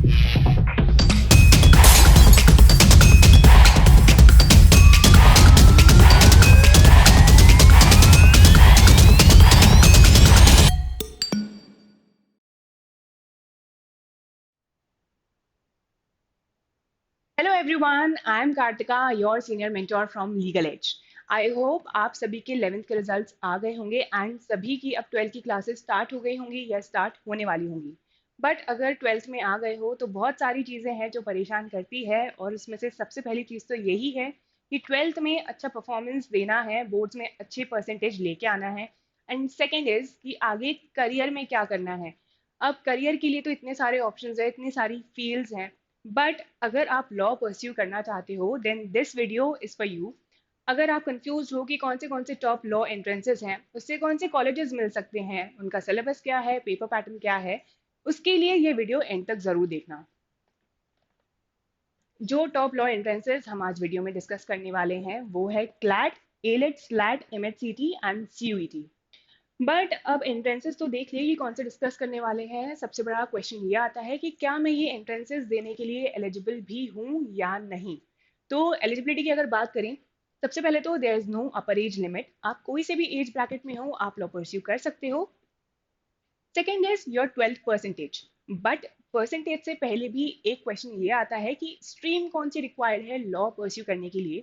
Hello everyone, I am Kartika, your senior mentor from Legal Edge. I hope आप सभी के 11th के results आ गए होंगे एंड सभी की अब 12th की क्लासेस स्टार्ट हो गई होंगी या स्टार्ट होने वाली होंगी। बट अगर 12th में आ गए हो तो बहुत सारी चीज़ें हैं जो परेशान करती है, और उसमें से सबसे पहली चीज़ तो यही है कि 12th में अच्छा परफॉर्मेंस देना है, बोर्ड्स में अच्छे परसेंटेज लेके आना है। एंड सेकेंड इज कि आगे करियर में क्या करना है। अब करियर के लिए तो इतने सारे ऑप्शंस हैं, इतनी सारी फील्ड्स हैं, बट अगर आप लॉ परस्यू करना चाहते हो then this video is for you. अगर आप कंफ्यूज हो कि कौन से टॉप लॉ एंट्रेंसेस हैं, उससे कौन से कॉलेजेस मिल सकते हैं, उनका सिलेबस क्या है, पेपर पैटर्न क्या है, उसके लिए ये वीडियो एंड तक ज़रूर देखना। जो टॉप लॉ एंट्रेंसेस हम आज वीडियो में डिस्कस करने वाले हैं वो है CLAT, AILET, SLAT, MHCT and CUET. But अब एंट्रेंसेस तो देख लिए कि कौन से डिस्कस करने वाले हैं। सबसे बड़ा क्वेश्चन ये आता है कि क्या मैं ये एंट्रेंसेस देने के लिए एलिजिबल भी हूँ या नहीं। तो एलिजिबिलिटी की अगर बात करें, सबसे पहले तो there is no upper age limit. आप कोई से भी एज ब्रैकेट में हो, आप लॉ परस्यू कर सकते हो। Second is your 12th percentage. But percentage से पहले भी एक क्वेश्चन ये आता है कि स्ट्रीम कौन सी रिक्वायर्ड है लॉ परस्यू करने के लिए।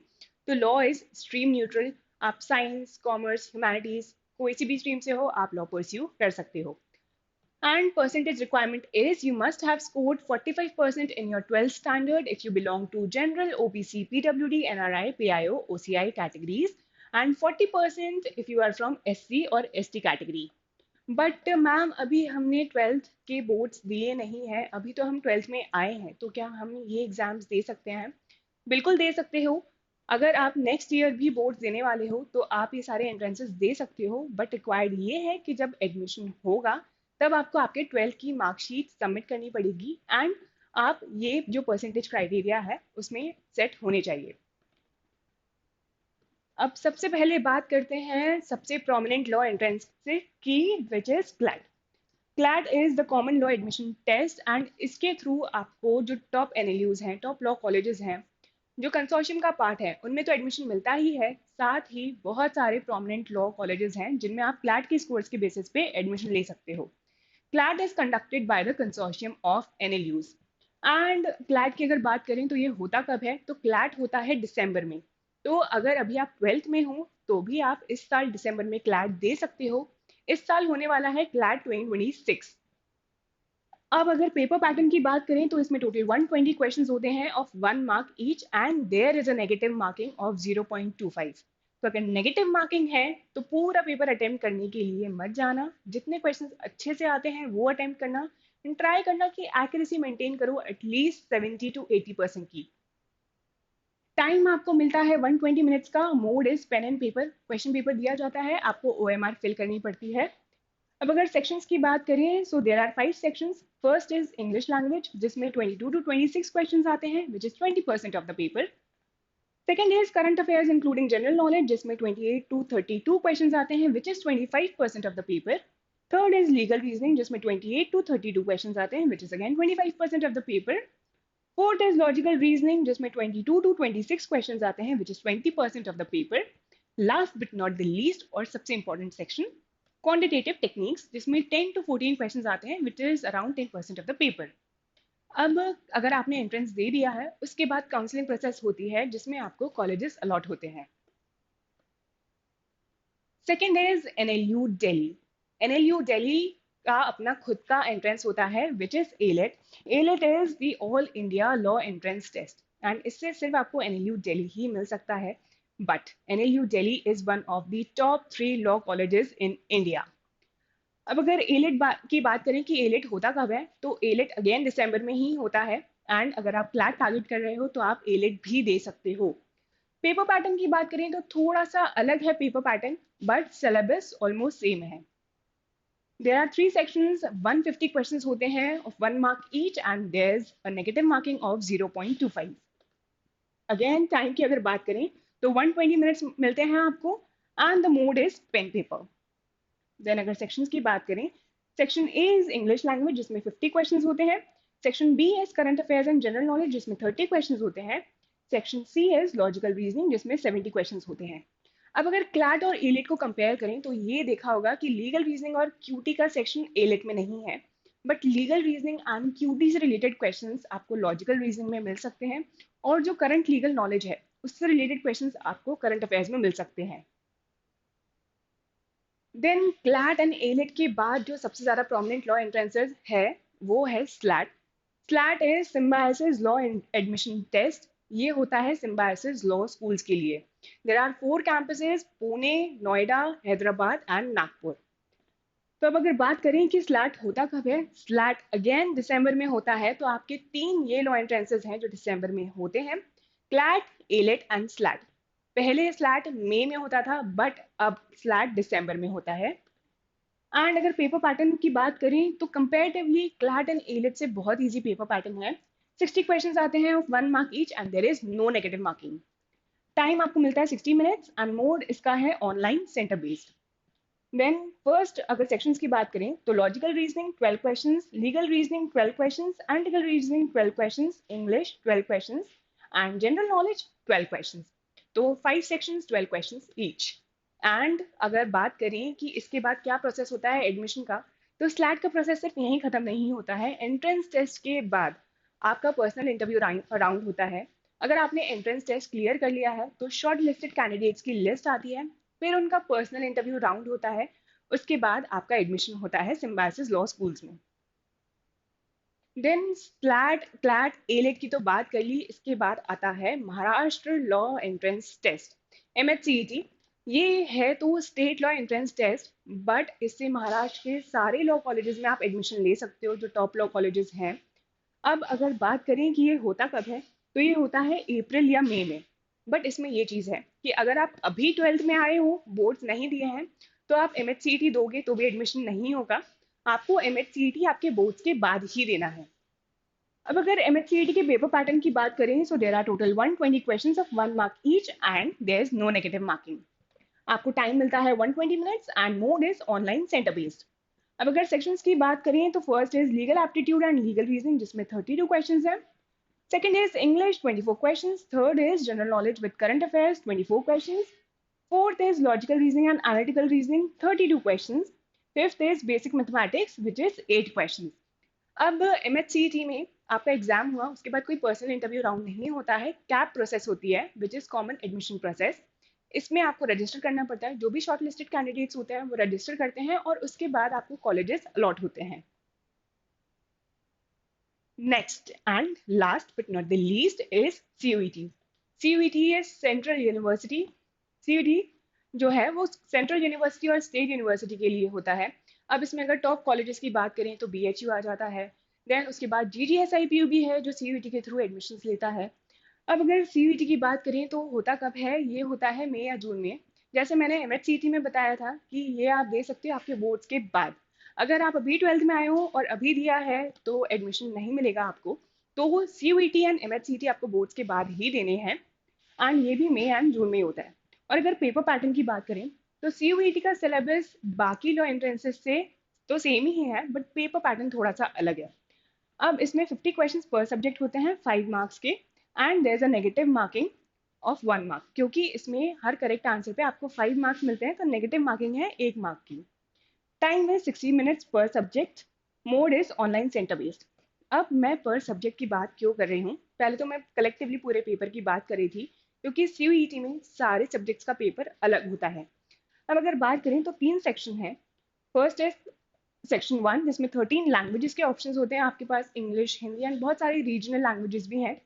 तो लॉ इज स्ट्रीम न्यूट्रल। आप साइंस, कॉमर्स, ह्यूमैनिटीज, कोई सी भी स्ट्रीम से हो आप लॉ परस्यू कर सकते हो। And percentage requirement is you must have scored 45% in your 12th standard if you belong to general, OBC, PWD, NRI, PIO, OCI categories, and 40% if you are from SC और ST category. But ma'am अभी हमने 12th के boards दिए नहीं हैं, अभी तो हम 12th में आए हैं, तो क्या हम ये एग्जाम्स दे सकते हैं? बिल्कुल दे सकते हो। अगर आप नेक्स्ट ईयर भी बोर्ड्स देने वाले हो तो आप ये सारे एंट्रेंसेस दे सकते हो, बट रिक्वायर्ड ये है कि जब एडमिशन होगा तब आपको आपके 12th की मार्कशीट सबमिट करनी पड़ेगी एंड आप ये जो परसेंटेज क्राइटेरिया है उसमें सेट होने चाहिए। अब सबसे पहले बात करते हैं सबसे प्रोमिनेंट लॉ एंट्रेंस से की, which is CLAT. CLAT is the Common Law Admission Test and इसके थ्रू आपको जो टॉप एनएलयूज हैं, टॉप लॉ कॉलेजेस हैं, जो कंसोर्शियम का पार्ट है, उनमें तो एडमिशन मिलता ही है। साथ ही बहुत सारे प्रोमिनेंट लॉ कॉलेजेस हैं जिनमें आप क्लैट के स्कोर्स के बेसिस पे एडमिशन ले सकते हो। CLAT is conducted by the consortium of NLUs. And CLAT की अगर बात करें तो ये होता कब है, तो क्लैट होता है दिसंबर में। तो अगर अभी आप 12th में हो तो भी आप इस साल दिसंबर में क्लैट दे सकते हो। इस साल होने वाला है क्लैट 2026। अब अगर पेपर पैटर्न की बात करें तो इसमें टोटल 120 क्वेश्चंस होते हैं of 1 mark each and there is a negative marking of 0.25। तो अगर नेगेटिव मार्किंग है तो पूरा पेपर अटेम्प्ट करने के लिए मत जाना, जितने क्वेश्चंस अच्छे से आते हैं वो अटेम्प्ट करना, ट्राई करना कि एक्यूरेसी मेंटेन करो एटलीस्ट 70 to 80% की। टाइम आपको मिलता है 120 मिनट्स का। Mode is pen and paper. Question paper दिया जाता है, आपको ओएमआर फिल करनी पड़ती है। अब अगर सेक्शंस की बात करें so there are 5 sections. First is English language जिसमें 22 to 26 क्वेश्चंस आते हैं which is 20% of the paper. Second is current affairs including general knowledge जिसमें 28 to 32 क्वेश्चंस आते हैं which is 25% of the paper. Third is legal reasoning जिसमें 28 to 32 questions आते हैं which is again 25% of the paper. Fourth is logical reasoning जिसमें 22 to 26 questions आते हैं which is 20% of the paper. Last but not the least और सबसे important section quantitative techniques जिसमें 10 to 14 questions आते हैं which is around 10% of the paper. अब अगर आपने एंट्रेंस दे दिया है उसके बाद काउंसलिंग प्रोसेस होती है जिसमें आपको कॉलेजेस अलॉट होते हैं। Second is NLU Delhi. NLU Delhi का अपना खुद का एंट्रेंस होता है which is AILET. AILET is the All India Law entrance Test and इससे सिर्फ आपको एनएलयू दिल्ली ही मिल सकता है। But NLU Delhi is one of the top 3 law colleges in India. अब अगर की बात करें कि एलेट होता कब है, तो एलेट अगेन दिसंबर में ही होता है। एंड अगर आप क्लैट टारगेट कर रहे हो तो आप एलेट भी दे सकते हो। पेपर पैटर्न की बात करें तो थोड़ा सा अलग है paper pattern, but syllabus almost same है। देयर आर 3 सेक्शंस, 150 क्वेश्चंस होते हैं of 1 mark each and there is a negative marking of 0.25। Again time की अगर बात करें तो 120 मिनट्स मिलते हैं आपको and the mode is pen paper. Then अगर सेक्शंस की बात करें, section A is English language जिसमें 50 क्वेश्चंस होते हैं। सेक्शन बी है current affairs and general knowledge जिसमें 30 क्वेश्चंस होते हैं। सेक्शन सी है लॉजिकल रीजनिंग जिसमें 70 क्वेश्चंस होते हैं। अब अगर क्लैट और एलेट को कंपेयर करें तो ये देखा होगा कि लीगल रीजनिंग और क्यूटी का सेक्शन एलेट में नहीं है, but legal reasoning and QT से रिलेटेड क्वेश्चंस आपको लॉजिकल रीजनिंग में मिल सकते हैं, और जो करंट लीगल नॉलेज है उससे रिलेटेड क्वेश्चंस आपको करंट अफेयर्स में मिल सकते हैं। देन क्लैट एंड एलेट के बाद जो सबसे ज़्यादा प्रोमिनेंट लॉ एंट्रेंसेस है वो है SLAT. SLAT is Symbiosis Law Admission Test. ये होता है सिम्बायोसिस लॉ स्कूल्स के लिए। There are 4 campuses, Pune, Noida, Hyderabad and Nagpur. तो अब अगर बात करें कि स्लैट होता कब है, स्लैट अगेन दिसंबर में होता है। तो आपके 3 ये लॉ एंट्रेंसेस हैं जो दिसंबर में होते हैं, क्लैट, एलेट एंड स्लैट। पहले स्लैट मई में होता था, बट अब स्लैट दिसंबर में होता है। एंड अगर पेपर पैटर्न की बात करें तो कंपेरेटिवली क्लैट एंड एलिट से बहुत इजी पेपर पैटर्न है। 60 क्वेश्चंस आते हैं of 1 mark each and there is no negative marking. Time आपको मिलता है 60 मिनट्स एंड मोड इसका है online centre based. Then first अगर सेक्शंस की बात करें तो logical reasoning 12 questions, legal reasoning 12 questions, analytical reasoning 12 questions, English 12 questions and general knowledge 12 questions. तो 5 सेक्शंस 12 क्वेश्चंस ईच। एंड अगर बात करें कि इसके बाद क्या प्रोसेस होता है एडमिशन का, तो स्लैट का प्रोसेस सिर्फ यहीं खत्म नहीं होता है। एंट्रेंस टेस्ट के बाद आपका पर्सनल इंटरव्यू राउंड होता है। अगर आपने एंट्रेंस टेस्ट क्लियर कर लिया है तो शॉर्ट लिस्टेड कैंडिडेट्स की लिस्ट आती है, फिर उनका पर्सनल इंटरव्यू राउंड होता है। उसके बाद आपका एडमिशन होता है सिम्बायोसिस लॉ स्कूल्स में। देन स्लैट, क्लैट, एलेट की तो बात कर ली। इसके बाद आता है Maharashtra law entrance test, MHCET। ये है तो state law entrance test, but इससे महाराष्ट्र के सारे लॉ कॉलेजेस में आप एडमिशन ले सकते हो जो टॉप लॉ कॉलेजेस हैं। अब अगर बात करें कि ये होता कब है, तो ये होता है अप्रैल या मई में। बट इसमें ये चीज़ है कि अगर आप अभी 12th में आए हो, बोर्ड्स नहीं दिए हैं, तो आप MHCET दोगे तो भी एडमिशन नहीं होगा। आपको MHCET आपके बोर्ड्स के बाद ही देना है। अब अगर MHCET के पेपर पैटर्न की बात करें, so there are total 120 questions of 1 mark each and there is no negative marking. आपको टाइम मिलता है 120 minutes and mode is online centre based. अब अगर सेक्शंस की बात करें तो first is legal aptitude and legal reasoning जिसमें 32 क्वेश्चंस हैं। Second is English, 24 questions. Third is General Knowledge with Current Affairs, 24 questions. Fourth is Logical Reasoning and Analytical Reasoning, 32 questions. Fifth is Basic Mathematics, which is 8 questions. अब MHCET में आपका exam हुआ, उसके बाद कोई personal interview round नहीं होता है, कैप प्रोसेस होती है which is common admission process. इसमें आपको रजिस्टर करना पड़ता है। जो भी शॉर्ट लिस्टेड कैंडिडेट्स होते हैं वो रजिस्टर करते हैं और उसके बाद आपको कॉलेजेस अलॉट होते हैं। Next and last but not the least is CUET. CUET is Central University. CUET जो है वो सेंट्रल यूनिवर्सिटी और स्टेट यूनिवर्सिटी के लिए होता है। अब इसमें अगर टॉप कॉलेजेस की बात करें तो BHU आ जाता है। देन उसके बाद GGSIPU भी है जो CUET के थ्रू एडमिशन्स लेता है। अब अगर CUET की बात करें तो होता कब है, ये होता है मई या जून में। जैसे मैंने MHCET में बताया था कि ये आप दे सकते हो आपके बोर्ड्स के बाद। अगर आप अभी 12th में आए हो और अभी दिया है तो एडमिशन नहीं मिलेगा आपको। तो वो CUET एंड MHCET आपको बोर्ड्स के बाद ही देने हैं एंड ये भी मई एंड जून में होता है। और अगर पेपर पैटर्न की बात करें तो CUET का सिलेबस बाकी लॉ एंट्रेंसेस से तो सेम ही है, बट पेपर पैटर्न थोड़ा सा अलग है। अब इसमें 50 क्वेश्चंस पर सब्जेक्ट होते हैं 5 मार्क्स के and there is a negative marking of 1 mark, क्योंकि इसमें हर करेक्ट आंसर पे आपको 5 मार्क्स मिलते हैं तो नेगेटिव मार्किंग है 1 मार्क की। टाइम है 60 मिनट्स पर subject. Mode is online centre based. अब मैं पर सब्जेक्ट की बात क्यों कर रही हूँ, पहले तो मैं कलेक्टिवली पूरे पेपर की बात कर रही थी क्योंकि CUET में सारे सब्जेक्ट्स का पेपर अलग होता है। अब अगर बात करें तो 3 सेक्शन है। फर्स्ट है सेक्शन 1 जिसमें 13 लैंग्वेजेस के ऑप्शंस होते हैं आपके पास, इंग्लिश, हिंदी एंड बहुत सारी रीजनल लैंग्वेजेस भी हैं।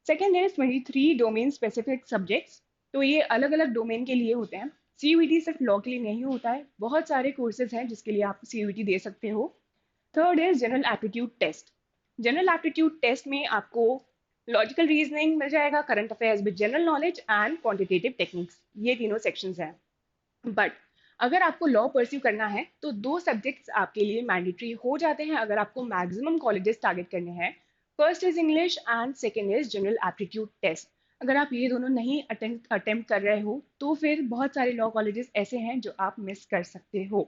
सेकेंड है 23 डोमेन स्पेसिफिक सब्जेक्ट्स। तो ये अलग अलग डोमेन के लिए होते हैं। CUET सिर्फ लॉ के लिए नहीं होता है, बहुत सारे कोर्सेज हैं जिसके लिए आप CUET दे सकते हो। थर्ड है general aptitude test. General aptitude test में आपको लॉजिकल रीजनिंग मिल जाएगा, current affairs with general knowledge and quantitative techniques, ये तीनों सेक्शंस हैं। बट अगर आपको लॉ परस्यू करना है तो 2 सब्जेक्ट्स आपके लिए मैंडेटरी हो जाते हैं अगर आपको मैक्सिमम कॉलेजेस टारगेट करने हैं। First is English and second is general aptitude test. अगर आप ये दोनों नहीं अटेम्प्ट कर रहे हो तो फिर बहुत सारे लॉ कॉलेजेस ऐसे हैं जो आप मिस कर सकते हो।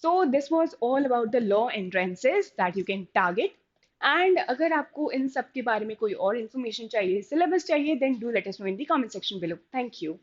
So this was all about the law entrances that you can target. And अगर आपको इन सब के बारे में कोई और इन्फॉर्मेशन चाहिए, सिलेबस चाहिए, then do let us know in the comment section below. Thank you.